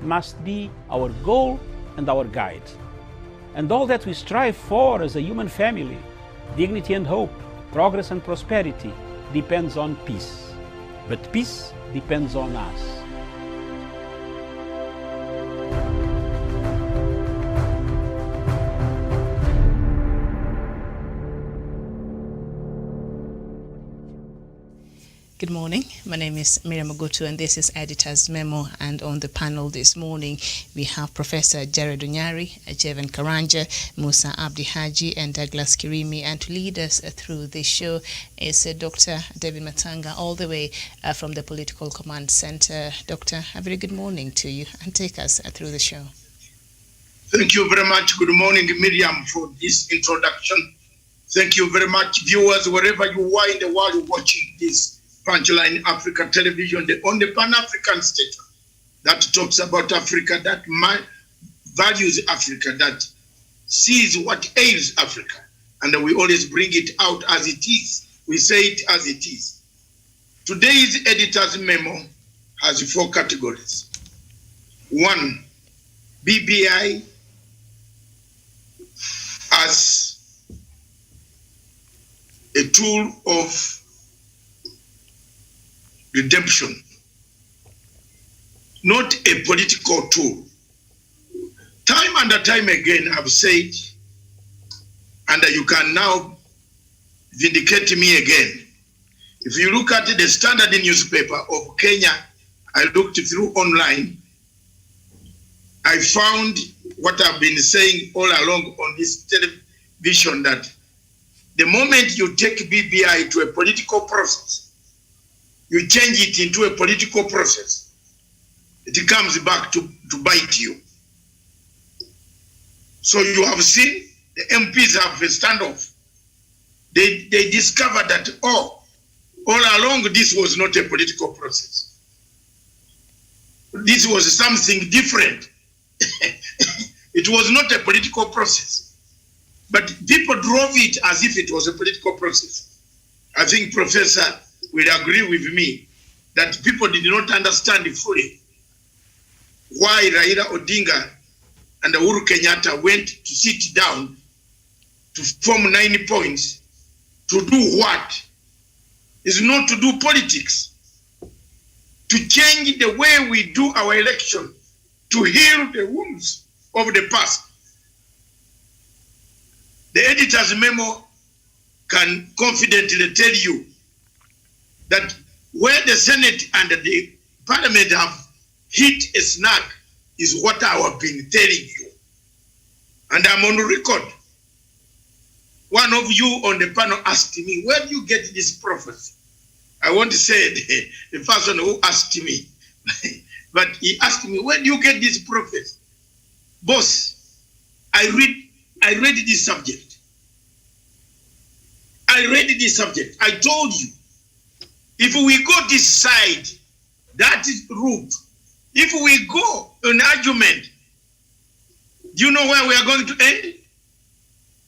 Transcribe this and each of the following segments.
must be our goal and our guide. And all that we strive for as a human family, dignity and hope, progress and prosperity, depends on peace. But peace depends on us. Good morning. My name is Miriam Ogutu and this is Editor's Memo. And on the panel this morning, we have Professor Jared Onyari, Jevan Karanja, Musa Abdi Haji, and Douglas Kirimi. And to lead us through this show is Dr. David Matanga, all the way from the Political Command Center. Doctor, a very good morning to you and take us through the show. Thank you very much. Good morning, Miriam, for this introduction. Thank you very much, viewers, wherever you are in the world watching this Punchline Africa Television, the only Pan-African station that talks about Africa, that values Africa, that sees what ails Africa. And we always bring it out as it is. We say it as it is. Today's editor's memo has 4 categories. 1, BBI as a tool of redemption, not a political tool. Time and time again, I've said, and you can now vindicate me again. If you look at the Standard newspaper of Kenya, I looked through online, I found what I've been saying all along on this television, that the moment you take BBI to a political process, you change it into a political process, it comes back to bite you. So you have seen the MPs have a standoff. They discovered that, all along this was not a political process. This was something different. It was not a political process. But people drove it as if it was a political process. I think Professor will agree with me that people did not understand fully why Raila Odinga and Uhuru Kenyatta went to sit down to form 9 points. To do what? Is not to do politics. To change the way we do our election, to heal the wounds of the past. The editor's memo can confidently tell you that where the Senate and the Parliament have hit a snag is what I have been telling you. And I'm on record. One of you on the panel asked me, where do you get this prophecy? I won't say the person who asked me, but he asked me, where do you get this prophecy? Boss, I read this subject. I read this subject. I told you, if we go this side, that is root. If we go an argument, do you know where we are going to end?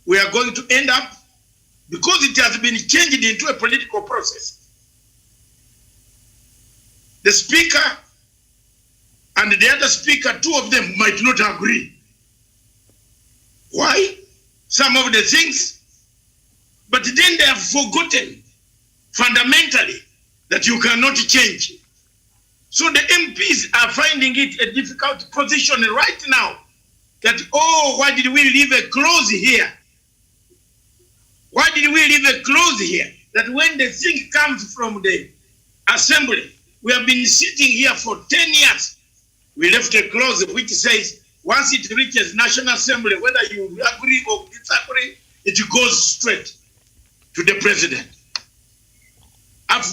We are going to end up, because it has been changed into a political process. The speaker and the other speaker, 2 of them might not agree. Why? Some of the things, but then they have forgotten fundamentally that you cannot change. So the MPs are finding it a difficult position right now, that, why did we leave a clause here? Why did we leave a clause here? That when the thing comes from the assembly, we have been sitting here for 10 years. We left a clause which says, once it reaches National Assembly, whether you agree or disagree, it goes straight to the president.